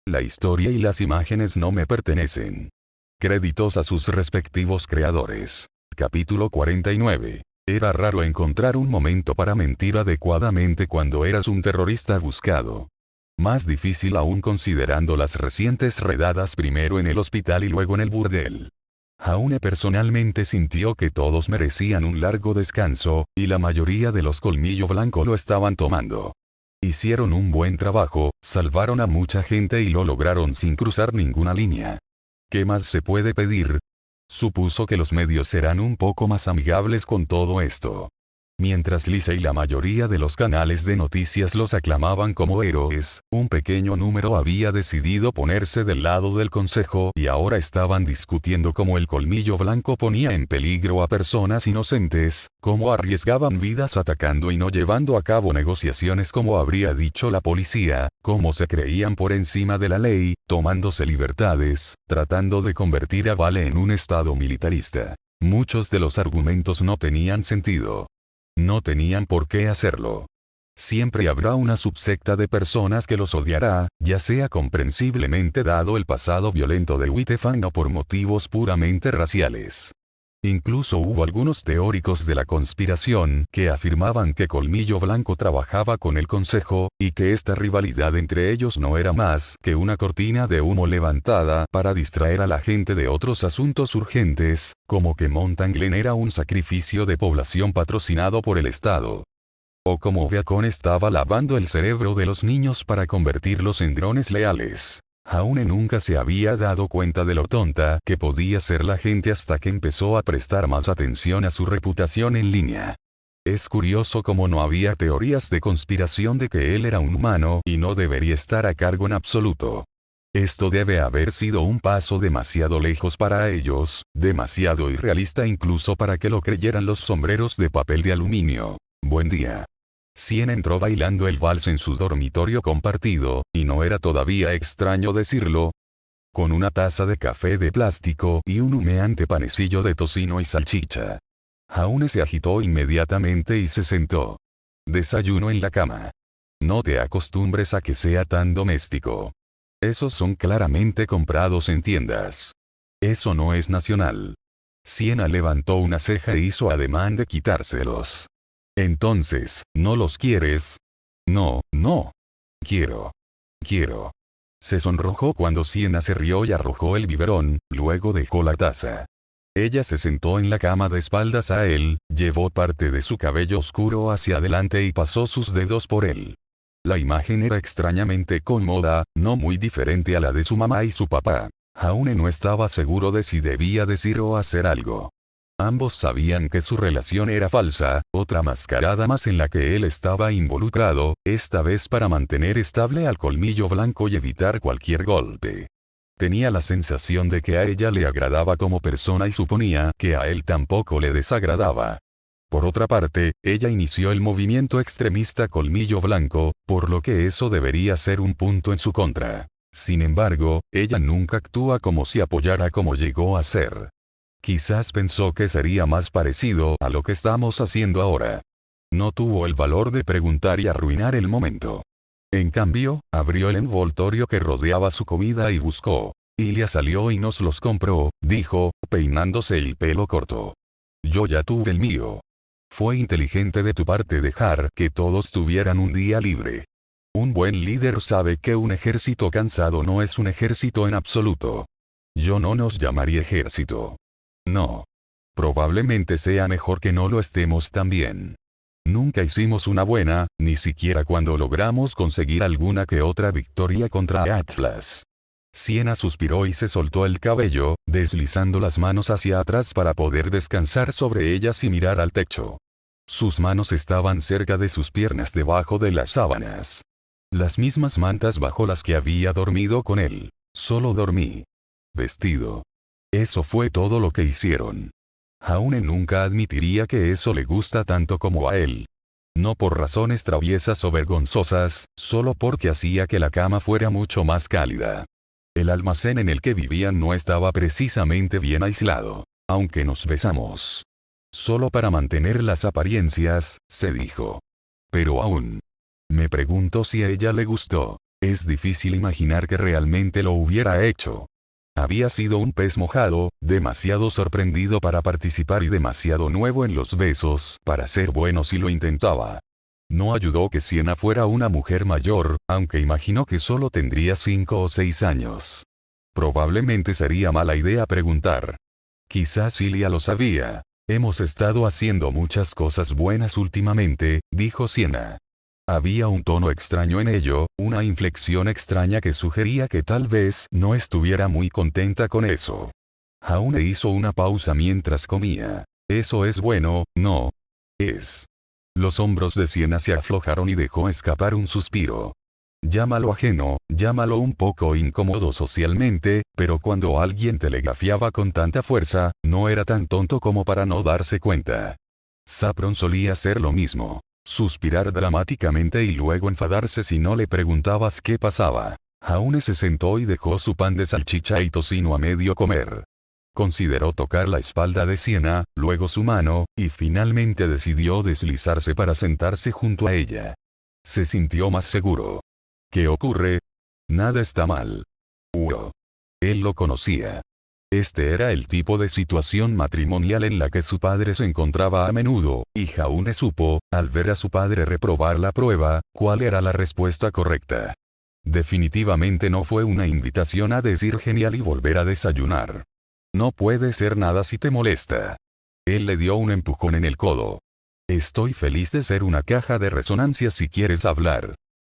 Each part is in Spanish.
La historia y las imágenes no me pertenecen. Créditos a sus respectivos creadores. Capítulo 49. Era raro encontrar un momento para mentir adecuadamente cuando eras un terrorista buscado. Más difícil aún considerando las recientes redadas primero en el hospital y luego en el burdel. Jaune personalmente sintió que todos merecían un largo descanso, y la mayoría de los Colmillo Blanco lo estaban tomando. Hicieron un buen trabajo, salvaron a mucha gente y lo lograron sin cruzar ninguna línea. ¿Qué más se puede pedir? Supuso que los medios serán un poco más amigables con todo esto. Mientras Lisa y la mayoría de los canales de noticias los aclamaban como héroes, un pequeño número había decidido ponerse del lado del consejo y ahora estaban discutiendo cómo el Colmillo Blanco ponía en peligro a personas inocentes, cómo arriesgaban vidas atacando y no llevando a cabo negociaciones como habría dicho la policía, cómo se creían por encima de la ley, tomándose libertades, tratando de convertir a Vale en un estado militarista. Muchos de los argumentos no tenían sentido. No tenían por qué hacerlo. Siempre habrá una subsecta de personas que los odiará, ya sea comprensiblemente dado el pasado violento de Whitefang o por motivos puramente raciales. Incluso hubo algunos teóricos de la conspiración que afirmaban que Colmillo Blanco trabajaba con el Consejo, y que esta rivalidad entre ellos no era más que una cortina de humo levantada para distraer a la gente de otros asuntos urgentes, como que Mountain Glen era un sacrificio de población patrocinado por el Estado. O como Beacon estaba lavando el cerebro de los niños para convertirlos en drones leales. Jaune nunca se había dado cuenta de lo tonta que podía ser la gente hasta que empezó a prestar más atención a su reputación en línea. Es curioso cómo no había teorías de conspiración de que él era un humano y no debería estar a cargo en absoluto. Esto debe haber sido un paso demasiado lejos para ellos, demasiado irrealista incluso para que lo creyeran los sombreros de papel de aluminio. Buen día. Cien entró bailando el vals en su dormitorio compartido, y no era todavía extraño decirlo, con una taza de café de plástico y un humeante panecillo de tocino y salchicha. Jaune se agitó inmediatamente y se sentó. Desayuno en la cama. No te acostumbres a que sea tan doméstico. Esos son claramente comprados en tiendas. Eso no es nacional. Siena levantó una ceja e hizo ademán de quitárselos. Entonces, ¿no los quieres? No, no. Quiero. Se sonrojó cuando Siena se rió y arrojó el biberón, luego dejó la taza. Ella se sentó en la cama de espaldas a él, llevó parte de su cabello oscuro hacia adelante y pasó sus dedos por él. La imagen era extrañamente cómoda, no muy diferente a la de su mamá y su papá. Jaune no estaba seguro de si debía decir o hacer algo. Ambos sabían que su relación era falsa, otra mascarada más en la que él estaba involucrado, esta vez para mantener estable al Colmillo Blanco y evitar cualquier golpe. Tenía la sensación de que a ella le agradaba como persona y suponía que a él tampoco le desagradaba. Por otra parte, ella inició el movimiento extremista Colmillo Blanco, por lo que eso debería ser un punto en su contra. Sin embargo, ella nunca actúa como si apoyara como llegó a ser. Quizás pensó que sería más parecido a lo que estamos haciendo ahora. No tuvo el valor de preguntar y arruinar el momento. En cambio, abrió el envoltorio que rodeaba su comida y buscó. Ilia salió y nos los compró, dijo, peinándose el pelo corto. Yo ya tuve el mío. Fue inteligente de tu parte dejar que todos tuvieran un día libre. Un buen líder sabe que un ejército cansado no es un ejército en absoluto. Yo no nos llamaría ejército. No. Probablemente sea mejor que no lo estemos también. Nunca hicimos una buena, ni siquiera cuando logramos conseguir alguna que otra victoria contra Atlas. Siena suspiró y se soltó el cabello, deslizando las manos hacia atrás para poder descansar sobre ellas y mirar al techo. Sus manos estaban cerca de sus piernas debajo de las sábanas. Las mismas mantas bajo las que había dormido con él. Solo dormí. Vestido. Eso fue todo lo que hicieron. Jaune nunca admitiría que eso le gusta tanto como a él. No por razones traviesas o vergonzosas, solo porque hacía que la cama fuera mucho más cálida. El almacén en el que vivían no estaba precisamente bien aislado. Aunque nos besamos. Solo para mantener las apariencias, se dijo. Pero aún. Me pregunto si a ella le gustó. Es difícil imaginar que realmente lo hubiera hecho. Había sido un pez mojado, demasiado sorprendido para participar y demasiado nuevo en los besos para ser bueno si lo intentaba. No ayudó que Sienna fuera una mujer mayor, aunque imaginó que solo tendría 5 o 6 años. Probablemente sería mala idea preguntar. Quizás Ilia lo sabía. Hemos estado haciendo muchas cosas buenas últimamente, dijo Sienna. Había un tono extraño en ello, una inflexión extraña que sugería que tal vez no estuviera muy contenta con eso. Jaune hizo una pausa mientras comía. Eso es bueno, ¿no? Es. Los hombros de Sienna se aflojaron y dejó escapar un suspiro. Llámalo ajeno, llámalo un poco incómodo socialmente, pero cuando alguien telegrafiaba con tanta fuerza, no era tan tonto como para no darse cuenta. Saffron solía hacer lo mismo. Suspirar dramáticamente y luego enfadarse si no le preguntabas qué pasaba. Jaune se sentó y dejó su pan de salchicha y tocino a medio comer. Consideró tocar la espalda de Sienna, luego su mano, y finalmente decidió deslizarse para sentarse junto a ella. Se sintió más seguro. ¿Qué ocurre? Nada está mal. Él lo conocía. Este era el tipo de situación matrimonial en la que su padre se encontraba a menudo, y Jaune supo, al ver a su padre reprobar la prueba, cuál era la respuesta correcta. Definitivamente no fue una invitación a decir genial y volver a desayunar. No puede ser nada si te molesta. Él le dio un empujón en el codo. Estoy feliz de ser una caja de resonancia si quieres hablar.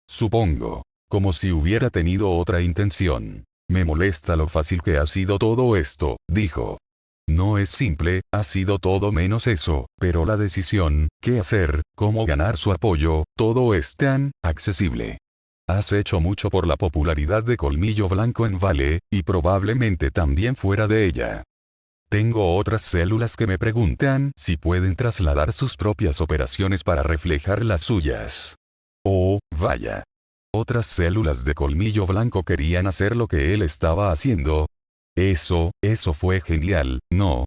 Supongo. Como si hubiera tenido otra intención. Me molesta lo fácil que ha sido todo esto, dijo. No es simple, ha sido todo menos eso, pero la decisión, qué hacer, cómo ganar su apoyo, todo es tan accesible. Has hecho mucho por la popularidad de Colmillo Blanco en Vale, y probablemente también fuera de ella. Tengo otras células que me preguntan si pueden trasladar sus propias operaciones para reflejar las suyas. Oh, vaya. Otras células de Colmillo Blanco querían hacer lo que él estaba haciendo. Eso fue genial, ¿no?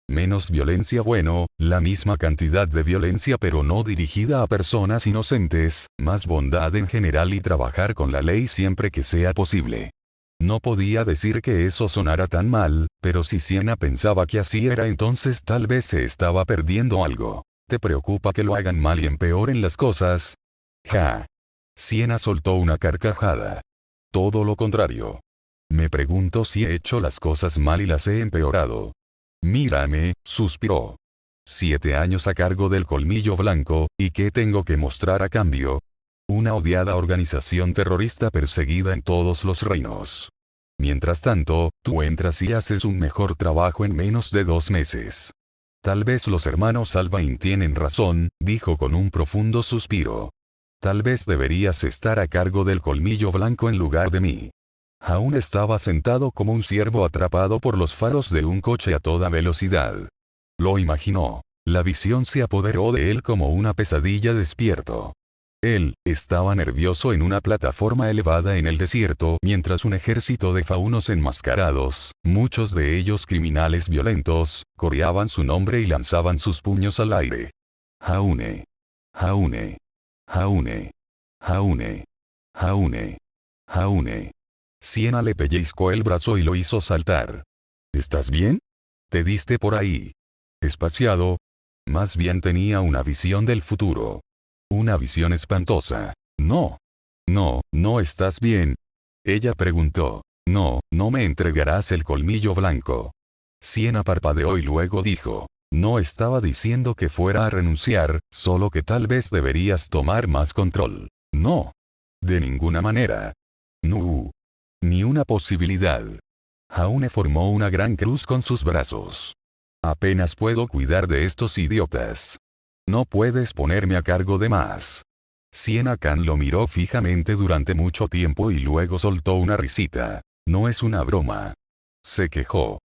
Menos violencia, bueno, la misma cantidad de violencia pero no dirigida a personas inocentes, más bondad en general y trabajar con la ley siempre que sea posible. No podía decir que eso sonara tan mal, pero si Sienna pensaba que así era entonces tal vez se estaba perdiendo algo. ¿Te preocupa que lo hagan mal y empeoren las cosas? Ja. Sienna soltó una carcajada. Todo lo contrario. Me pregunto si he hecho las cosas mal y las he empeorado. Mírame, suspiró. 7 años a cargo del Colmillo Blanco, ¿y qué tengo que mostrar a cambio? Una odiada organización terrorista perseguida en todos los reinos. Mientras tanto, tú entras y haces un mejor trabajo en menos de 2 meses. Tal vez los hermanos Albain tienen razón, dijo con un profundo suspiro. Tal vez deberías estar a cargo del Colmillo Blanco en lugar de mí. Aún estaba sentado como un ciervo atrapado por los faros de un coche a toda velocidad. Lo imaginó. La visión se apoderó de él como una pesadilla despierto. Él estaba nervioso en una plataforma elevada en el desierto mientras un ejército de faunos enmascarados, muchos de ellos criminales violentos, coreaban su nombre y lanzaban sus puños al aire. Jaune. Jaune. Jaune. Jaune. Jaune. Jaune. Sienna le pellizcó el brazo y lo hizo saltar. ¿Estás bien? ¿Te diste por ahí? ¿Espaciado? Más bien tenía una visión del futuro. Una visión espantosa. No. No, no estás bien. Ella preguntó. No, no me entregarás el Colmillo Blanco. Sienna parpadeó y luego dijo. No estaba diciendo que fuera a renunciar, solo que tal vez deberías tomar más control. No. De ninguna manera. No. Ni una posibilidad. Jaune formó una gran cruz con sus brazos. Apenas puedo cuidar de estos idiotas. No puedes ponerme a cargo de más. Sienna Khan lo miró fijamente durante mucho tiempo y luego soltó una risita. No es una broma. Se quejó.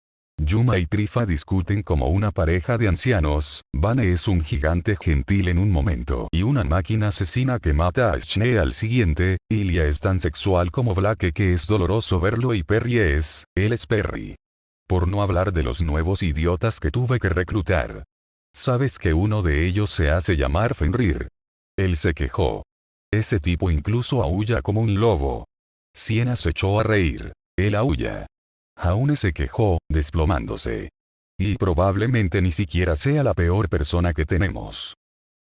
Yuma y Trifa discuten como una pareja de ancianos, Vane es un gigante gentil en un momento y una máquina asesina que mata a Schnee al siguiente, Ilia es tan sexual como Blake que es doloroso verlo y Perry él es Perry. Por no hablar de los nuevos idiotas que tuve que reclutar. ¿Sabes que uno de ellos se hace llamar Fenrir? Él se quejó. Ese tipo incluso aúlla como un lobo. Siena se echó a reír. Él aúlla. Jaune se quejó, desplomándose. Y probablemente ni siquiera sea la peor persona que tenemos.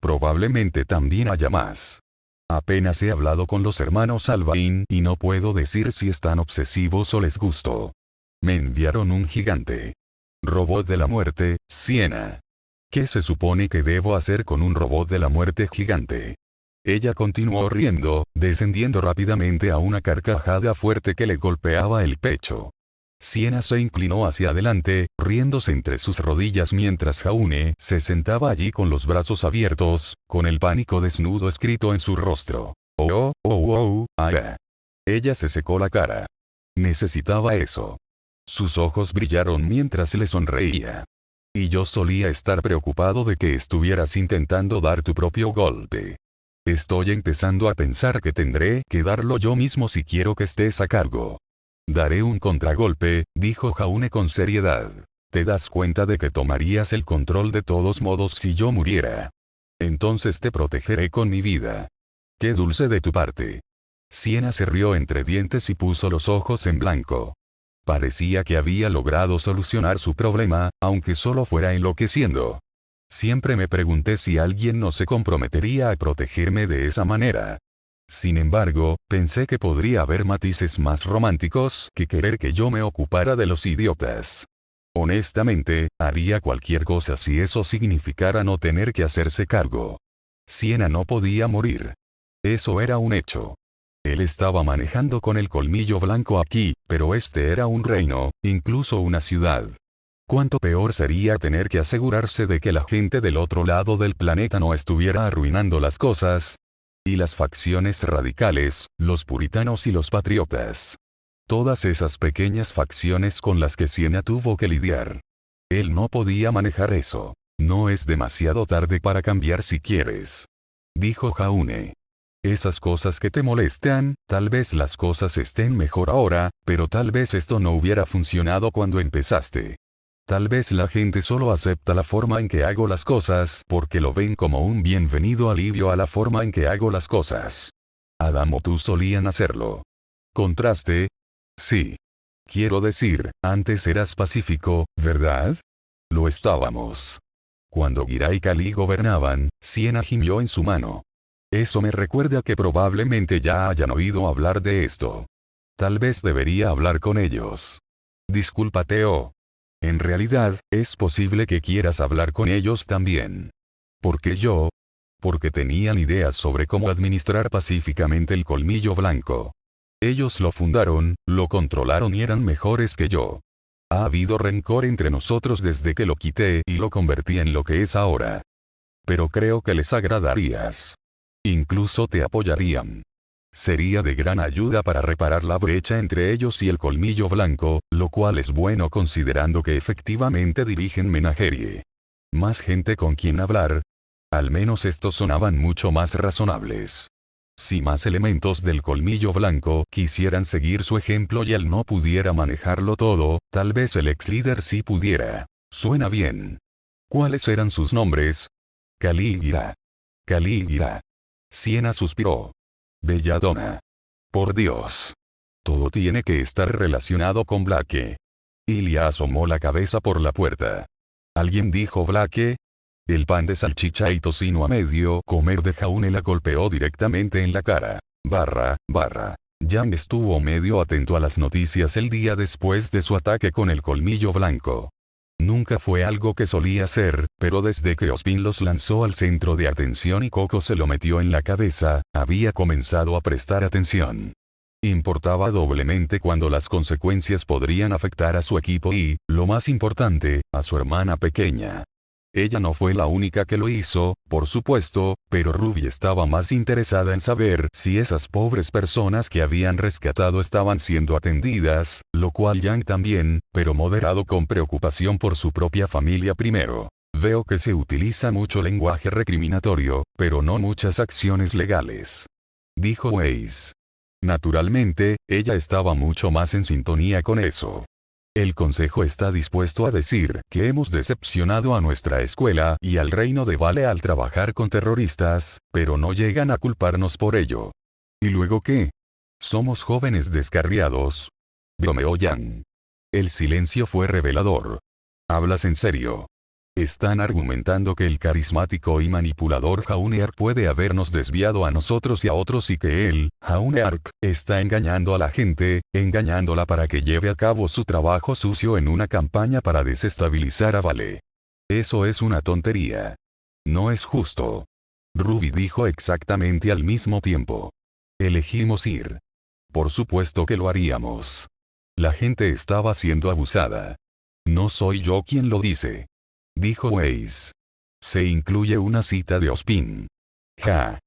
Probablemente también haya más. Apenas he hablado con los hermanos Alvain y no puedo decir si están obsesivos o les gustó. Me enviaron un gigante. Robot de la muerte, Siena. ¿Qué se supone que debo hacer con un robot de la muerte gigante? Ella continuó riendo, descendiendo rápidamente a una carcajada fuerte que le golpeaba el pecho. Siena se inclinó hacia adelante, riéndose entre sus rodillas mientras Jaune se sentaba allí con los brazos abiertos, con el pánico desnudo escrito en su rostro. Oh, oh, oh, oh, ah. Ella se secó la cara. Necesitaba eso. Sus ojos brillaron mientras le sonreía. Y yo solía estar preocupado de que estuvieras intentando dar tu propio golpe. Estoy empezando a pensar que tendré que darlo yo mismo si quiero que estés a cargo. Daré un contragolpe, dijo Jaune con seriedad. ¿Te das cuenta de que tomarías el control de todos modos si yo muriera? Entonces te protegeré con mi vida. Qué dulce de tu parte. Siena se rió entre dientes y puso los ojos en blanco. Parecía que había logrado solucionar su problema, aunque solo fuera enloqueciendo. Siempre me pregunté si alguien no se comprometería a protegerme de esa manera. Sin embargo, pensé que podría haber matices más románticos que querer que yo me ocupara de los idiotas. Honestamente, haría cualquier cosa si eso significara no tener que hacerse cargo. Siena no podía morir. Eso era un hecho. Él estaba manejando con el colmillo blanco aquí, pero este era un reino, incluso una ciudad. ¿Cuánto peor sería tener que asegurarse de que la gente del otro lado del planeta no estuviera arruinando las cosas? Y las facciones radicales, los puritanos y los patriotas. Todas esas pequeñas facciones con las que Siena tuvo que lidiar. Él no podía manejar eso. No es demasiado tarde para cambiar si quieres. Dijo Jaune. Esas cosas que te molestan, tal vez las cosas estén mejor ahora, pero tal vez esto no hubiera funcionado cuando empezaste. Tal vez la gente solo acepta la forma en que hago las cosas porque lo ven como un bienvenido alivio a la forma en que hago las cosas. Adam o tú solían hacerlo. ¿Contraste? Sí. Quiero decir, antes eras pacífico, ¿verdad? Lo estábamos. Cuando Gira y Kali gobernaban, Siena gimió en su mano. Eso me recuerda que probablemente ya hayan oído hablar de esto. Tal vez debería hablar con ellos. Disculpa, Theo. En realidad, es posible que quieras hablar con ellos también. ¿Por qué yo? Porque tenían ideas sobre cómo administrar pacíficamente el colmillo blanco. Ellos lo fundaron, lo controlaron y eran mejores que yo. Ha habido rencor entre nosotros desde que lo quité y lo convertí en lo que es ahora. Pero creo que les agradarías. Incluso te apoyarían. Sería de gran ayuda para reparar la brecha entre ellos y el colmillo blanco, lo cual es bueno considerando que efectivamente dirigen Menagerie. Más gente con quien hablar. Al menos estos sonaban mucho más razonables. Si más elementos del colmillo blanco quisieran seguir su ejemplo y él no pudiera manejarlo todo, tal vez el ex líder sí pudiera. Suena bien. ¿Cuáles eran sus nombres? Kali y Gira. Kali y Gira. Siena suspiró. Belladonna. Por Dios. Todo tiene que estar relacionado con Blake. Ilya asomó la cabeza por la puerta. ¿Alguien dijo Blake? El pan de salchicha y tocino a medio comer de Jaune la golpeó directamente en la cara. Jan estuvo medio atento a las noticias el día después de su ataque con el colmillo blanco. Nunca fue algo que solía hacer, pero desde que Ospin los lanzó al centro de atención y Coco se lo metió en la cabeza, había comenzado a prestar atención. Importaba doblemente cuando las consecuencias podrían afectar a su equipo y, lo más importante, a su hermana pequeña. Ella no fue la única que lo hizo, por supuesto, pero Ruby estaba más interesada en saber si esas pobres personas que habían rescatado estaban siendo atendidas, lo cual Yang también, pero moderado con preocupación por su propia familia primero. Veo que se utiliza mucho lenguaje recriminatorio, pero no muchas acciones legales. Dijo Weiss. Naturalmente, ella estaba mucho más en sintonía con eso. El Consejo está dispuesto a decir que hemos decepcionado a nuestra escuela y al reino de Vale al trabajar con terroristas, pero no llegan a culparnos por ello. ¿Y luego qué? Somos jóvenes descarriados. Bromeó Yang. El silencio fue revelador. ¿Hablas en serio? Están argumentando que el carismático y manipulador Jauneark puede habernos desviado a nosotros y a otros y que él, Jauneark, está engañando a la gente, engañándola para que lleve a cabo su trabajo sucio en una campaña para desestabilizar a Vale. Eso es una tontería. No es justo. Ruby dijo exactamente al mismo tiempo. Elegimos ir. Por supuesto que lo haríamos. La gente estaba siendo abusada. No soy yo quien lo dice. Dijo Weiss. Se incluye una cita de Ospin. Ja.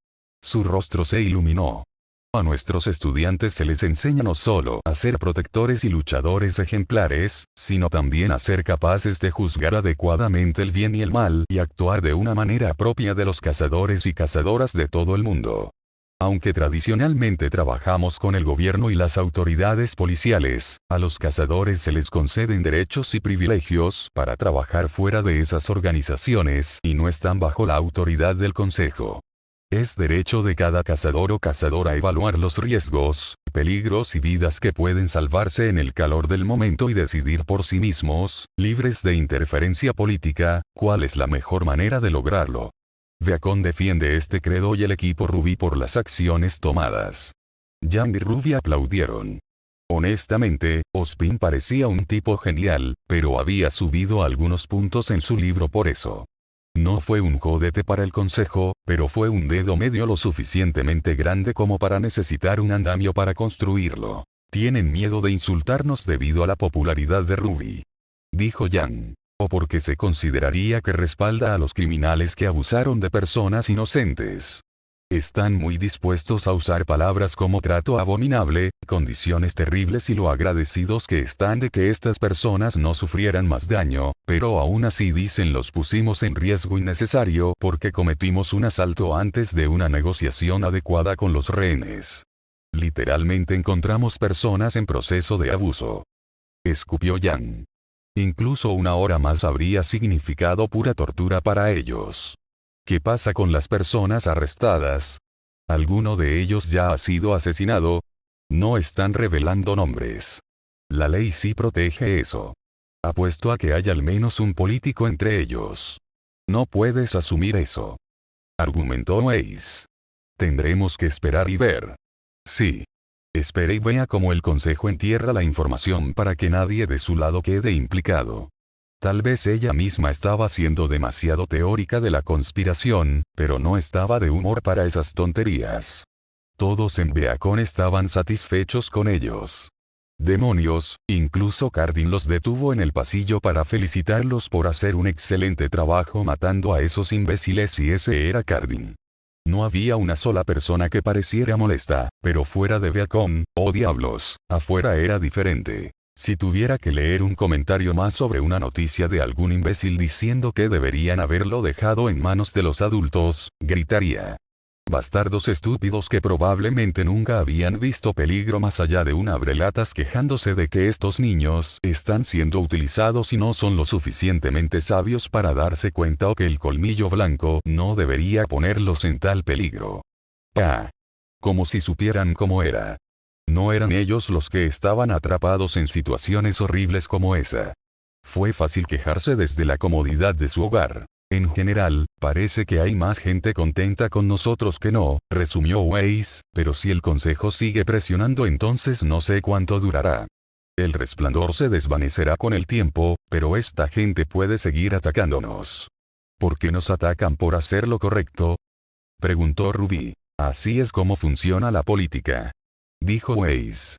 Su rostro se iluminó. A nuestros estudiantes se les enseña no solo a ser protectores y luchadores ejemplares, sino también a ser capaces de juzgar adecuadamente el bien y el mal y actuar de una manera propia de los cazadores y cazadoras de todo el mundo. Aunque tradicionalmente trabajamos con el gobierno y las autoridades policiales, a los cazadores se les conceden derechos y privilegios para trabajar fuera de esas organizaciones y no están bajo la autoridad del consejo. Es derecho de cada cazador o cazadora evaluar los riesgos, peligros y vidas que pueden salvarse en el calor del momento y decidir por sí mismos, libres de interferencia política, cuál es la mejor manera de lograrlo. Beacon defiende este credo y el equipo Ruby por las acciones tomadas. Yang y Ruby aplaudieron. Honestamente, Ospin parecía un tipo genial, pero había subido algunos puntos en su libro por eso. No fue un jodete para el consejo, pero fue un dedo medio lo suficientemente grande como para necesitar un andamio para construirlo. Tienen miedo de insultarnos debido a la popularidad de Ruby. Dijo Yang. O porque se consideraría que respalda a los criminales que abusaron de personas inocentes. Están muy dispuestos a usar palabras como trato abominable, condiciones terribles y lo agradecidos que están de que estas personas no sufrieran más daño, pero aún así dicen los pusimos en riesgo innecesario porque cometimos un asalto antes de una negociación adecuada con los rehenes. Literalmente encontramos personas en proceso de abuso. Escupió Yang. Incluso una hora más habría significado pura tortura para ellos. ¿Qué pasa con las personas arrestadas? ¿Alguno de ellos ya ha sido asesinado? No están revelando nombres. La ley sí protege eso. Apuesto a que hay al menos un político entre ellos. No puedes asumir eso. Argumentó Weiss. Tendremos que esperar y ver. Sí. Espere y vea cómo el consejo entierra la información para que nadie de su lado quede implicado. Tal vez ella misma estaba siendo demasiado teórica de la conspiración, pero no estaba de humor para esas tonterías. Todos en Beacon estaban satisfechos con ellos. Demonios, incluso Cardin los detuvo en el pasillo para felicitarlos por hacer un excelente trabajo matando a esos imbéciles y ese era Cardin. No había una sola persona que pareciera molesta, pero fuera de Beacon, oh diablos, afuera era diferente. Si tuviera que leer un comentario más sobre una noticia de algún imbécil diciendo que deberían haberlo dejado en manos de los adultos, gritaría. Bastardos estúpidos que probablemente nunca habían visto peligro más allá de un abrelatas quejándose de que estos niños están siendo utilizados y no son lo suficientemente sabios para darse cuenta o que el colmillo blanco no debería ponerlos en tal peligro. Ah. Como si supieran cómo era. No eran ellos los que estaban atrapados en situaciones horribles como esa. Fue fácil quejarse desde la comodidad de su hogar. En general, parece que hay más gente contenta con nosotros que no, resumió Weiss, pero si el consejo sigue presionando entonces no sé cuánto durará. El resplandor se desvanecerá con el tiempo, pero esta gente puede seguir atacándonos. ¿Por qué nos atacan por hacer lo correcto? Preguntó Ruby. Así es como funciona la política. Dijo Weiss.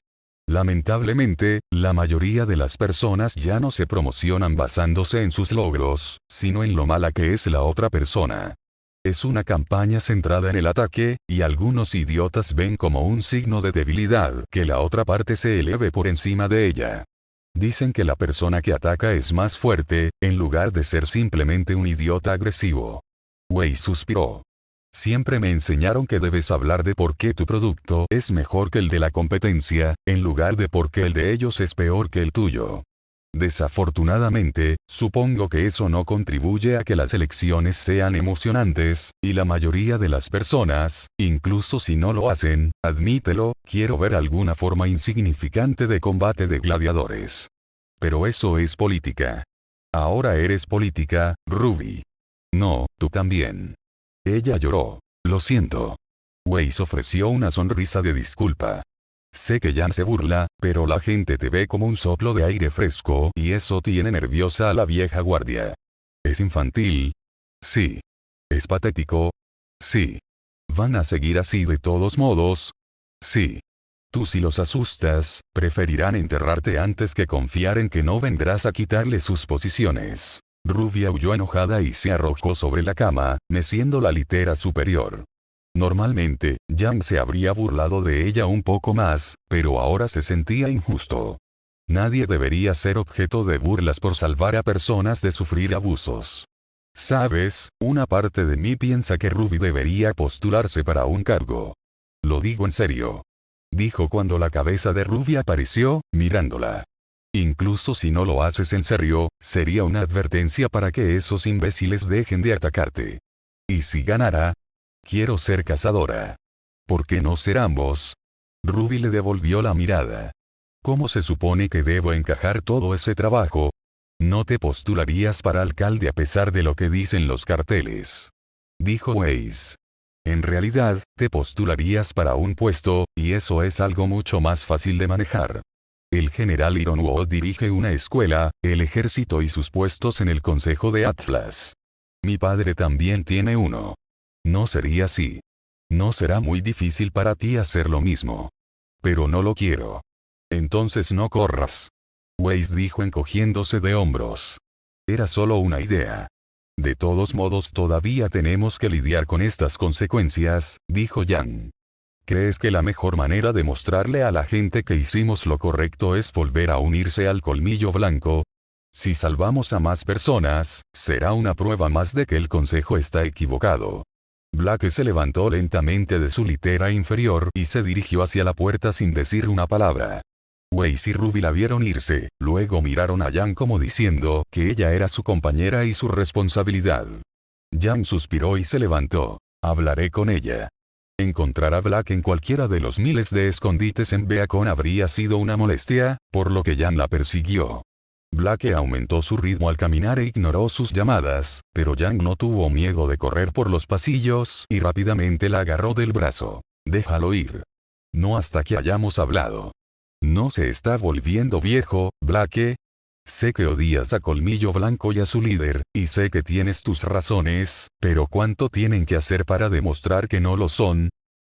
Lamentablemente, la mayoría de las personas ya no se promocionan basándose en sus logros, sino en lo mala que es la otra persona. Es una campaña centrada en el ataque, y algunos idiotas ven como un signo de debilidad que la otra parte se eleve por encima de ella. Dicen que la persona que ataca es más fuerte, en lugar de ser simplemente un idiota agresivo. Weiss suspiró. Siempre me enseñaron que debes hablar de por qué tu producto es mejor que el de la competencia, en lugar de por qué el de ellos es peor que el tuyo. Desafortunadamente, supongo que eso no contribuye a que las elecciones sean emocionantes, y la mayoría de las personas, incluso si no lo hacen, admítelo, quiero ver alguna forma insignificante de combate de gladiadores. Pero eso es política. Ahora eres política, Ruby. No, tú también. Ella lloró. Lo siento. Weiss ofreció una sonrisa de disculpa. Sé que Jan se burla, pero la gente te ve como un soplo de aire fresco y eso tiene nerviosa a la vieja guardia. ¿Es infantil? Sí. ¿Es patético? Sí. ¿Van a seguir así de todos modos? Sí. Tú si los asustas, preferirán enterrarte antes que confiar en que no vendrás a quitarle sus posiciones. Ruby aulló enojada y se arrojó sobre la cama, meciendo la litera superior. Normalmente, Jan se habría burlado de ella un poco más, pero ahora se sentía injusto. Nadie debería ser objeto de burlas por salvar a personas de sufrir abusos. Sabes, una parte de mí piensa que Ruby debería postularse para un cargo. Lo digo en serio. Dijo cuando la cabeza de Ruby apareció, mirándola. Incluso si no lo haces en serio, sería una advertencia para que esos imbéciles dejen de atacarte. ¿Y si ganara? Quiero ser cazadora. ¿Por qué no ser ambos? Ruby le devolvió la mirada. ¿Cómo se supone que debo encajar todo ese trabajo? No te postularías para alcalde a pesar de lo que dicen los carteles. Dijo Weiss. En realidad, te postularías para un puesto, y eso es algo mucho más fácil de manejar. El general Ironwood dirige una escuela, el ejército y sus puestos en el Consejo de Atlas. Mi padre también tiene uno. No sería así. No será muy difícil para ti hacer lo mismo. Pero no lo quiero. Entonces no corras. Weiss dijo encogiéndose de hombros. Era solo una idea. De todos modos todavía tenemos que lidiar con estas consecuencias, dijo Jan. ¿Crees que la mejor manera de mostrarle a la gente que hicimos lo correcto es volver a unirse al colmillo blanco? Si salvamos a más personas, será una prueba más de que el consejo está equivocado. Black se levantó lentamente de su litera inferior y se dirigió hacia la puerta sin decir una palabra. Weiss y Ruby la vieron irse, luego miraron a Jan como diciendo que ella era su compañera y su responsabilidad. Jan suspiró y se levantó. Hablaré con ella. Encontrar a Black en cualquiera de los miles de escondites en Beacon habría sido una molestia, por lo que Jan la persiguió. Black aumentó su ritmo al caminar e ignoró sus llamadas, pero Jan no tuvo miedo de correr por los pasillos y rápidamente la agarró del brazo. Déjalo ir. No hasta que hayamos hablado. ¿No se está volviendo viejo, Black? Sé que odias a Colmillo Blanco y a su líder, y sé que tienes tus razones, pero ¿cuánto tienen que hacer para demostrar que no lo son?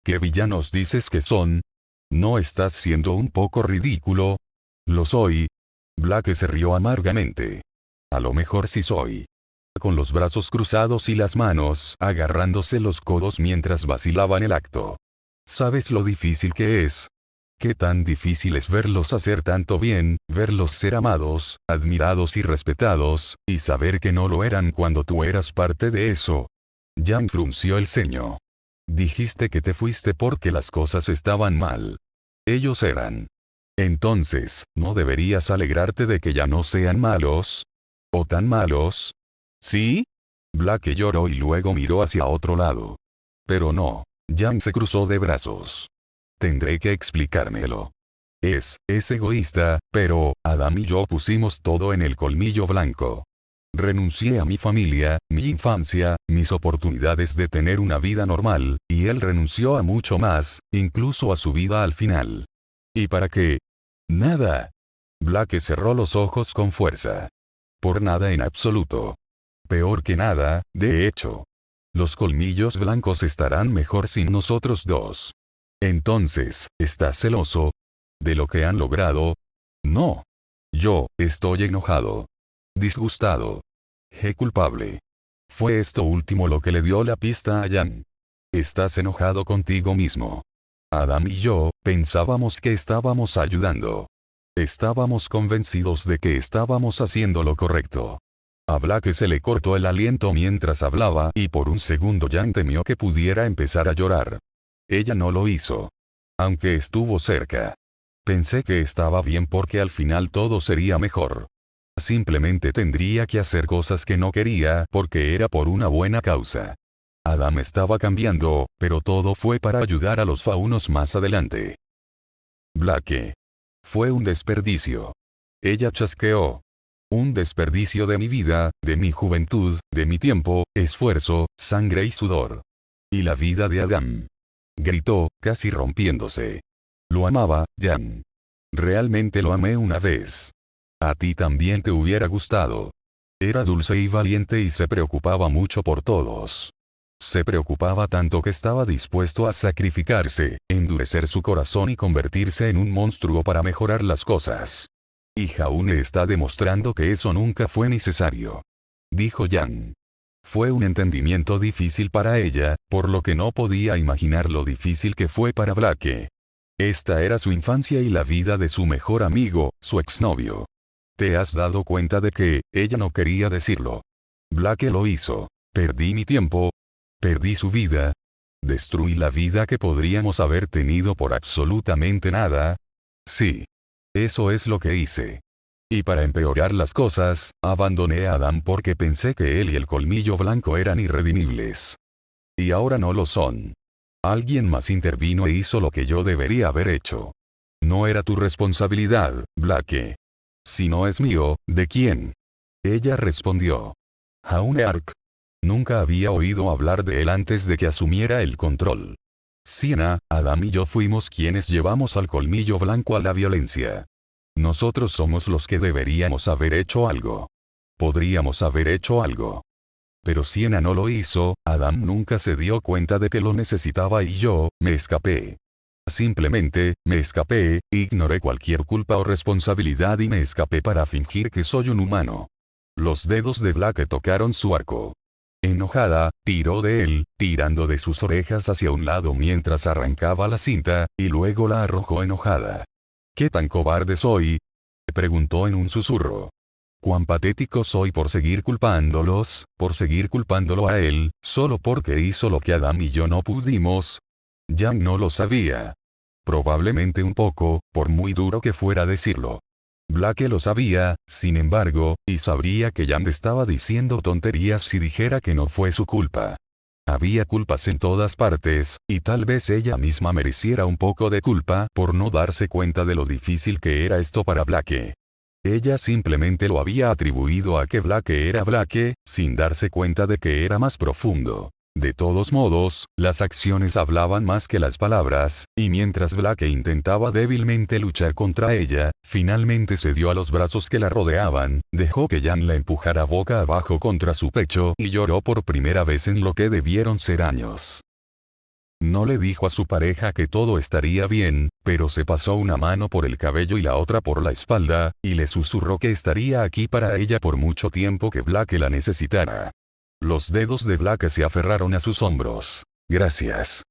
¿Qué villanos dices que son? ¿No estás siendo un poco ridículo? Lo soy. Black se rió amargamente. A lo mejor sí soy. Con los brazos cruzados y las manos agarrándose los codos mientras vacilaba en el acto. ¿Sabes lo difícil que es? Qué tan difícil es verlos hacer tanto bien, verlos ser amados, admirados y respetados, y saber que no lo eran cuando tú eras parte de eso. Jan frunció el ceño. Dijiste que te fuiste porque las cosas estaban mal. Ellos eran. Entonces, ¿no deberías alegrarte de que ya no sean malos? ¿O tan malos? ¿Sí? Black lloró y luego miró hacia otro lado. Pero no. Jan se cruzó de brazos. Tendré que explicármelo. Es egoísta, pero, Adam y yo pusimos todo en el colmillo blanco. Renuncié a mi familia, mi infancia, mis oportunidades de tener una vida normal, y él renunció a mucho más, incluso a su vida al final. ¿Y para qué? Nada. Black cerró los ojos con fuerza. Por nada en absoluto. Peor que nada, de hecho. Los colmillos blancos estarán mejor sin nosotros dos. Entonces, ¿estás celoso? ¿De lo que han logrado? No. Yo, estoy enojado. Disgustado. Culpable. Fue esto último lo que le dio la pista a Jan. Estás enojado contigo mismo. Adam y yo, pensábamos que estábamos ayudando. Estábamos convencidos de que estábamos haciendo lo correcto. A Black se le cortó el aliento mientras hablaba y por un segundo Jan temió que pudiera empezar a llorar. Ella no lo hizo. Aunque estuvo cerca. Pensé que estaba bien porque al final todo sería mejor. Simplemente tendría que hacer cosas que no quería porque era por una buena causa. Adam estaba cambiando, pero todo fue para ayudar a los faunos más adelante. Blake. Fue un desperdicio. Ella chasqueó. Un desperdicio de mi vida, de mi juventud, de mi tiempo, esfuerzo, sangre y sudor. Y la vida de Adam. Gritó, casi rompiéndose. Lo amaba, Jan. Realmente lo amé una vez. A ti también te hubiera gustado. Era dulce y valiente y se preocupaba mucho por todos. Se preocupaba tanto que estaba dispuesto a sacrificarse, endurecer su corazón y convertirse en un monstruo para mejorar las cosas. Y Jaune está demostrando que eso nunca fue necesario. Dijo Jan. Fue un entendimiento difícil para ella, por lo que no podía imaginar lo difícil que fue para Blake. Esta era su infancia y la vida de su mejor amigo, su exnovio. ¿Te has dado cuenta de que ella no quería decirlo? Blake lo hizo. Perdí mi tiempo. Perdí su vida. Destruí la vida que podríamos haber tenido por absolutamente nada. Sí. Eso es lo que hice. Y para empeorar las cosas, abandoné a Adam porque pensé que él y el colmillo blanco eran irredimibles. Y ahora no lo son. Alguien más intervino e hizo lo que yo debería haber hecho. No era tu responsabilidad, Blake. Si no es mío, ¿de quién? Ella respondió. Jaune Ark. Nunca había oído hablar de él antes de que asumiera el control. Sienna, Adam y yo fuimos quienes llevamos al colmillo blanco a la violencia. Nosotros somos los que deberíamos haber hecho algo. Podríamos haber hecho algo. Pero Sienna no lo hizo, Adam nunca se dio cuenta de que lo necesitaba y yo, me escapé. Simplemente, me escapé, ignoré cualquier culpa o responsabilidad y me escapé para fingir que soy un humano. Los dedos de Blake tocaron su arco. Enojada, tiró de él, tirando de sus orejas hacia un lado mientras arrancaba la cinta, y luego la arrojó enojada. ¿Qué tan cobarde soy? Preguntó en un susurro. ¿Cuán patético soy por seguir culpándolos, por seguir culpándolo a él, solo porque hizo lo que Adam y yo no pudimos? Jan no lo sabía. Probablemente un poco, por muy duro que fuera decirlo. Blake lo sabía, sin embargo, y sabría que Jan estaba diciendo tonterías si dijera que no fue su culpa. Había culpas en todas partes, y tal vez ella misma mereciera un poco de culpa por no darse cuenta de lo difícil que era esto para Blake. Ella simplemente lo había atribuido a que Blake era Blake, sin darse cuenta de que era más profundo. De todos modos, las acciones hablaban más que las palabras, y mientras Blake intentaba débilmente luchar contra ella, finalmente cedió a los brazos que la rodeaban, dejó que Jan la empujara boca abajo contra su pecho y lloró por primera vez en lo que debieron ser años. No le dijo a su pareja que todo estaría bien, pero se pasó una mano por el cabello y la otra por la espalda, y le susurró que estaría aquí para ella por mucho tiempo que Blake la necesitara. Los dedos de Blake se aferraron a sus hombros. Gracias.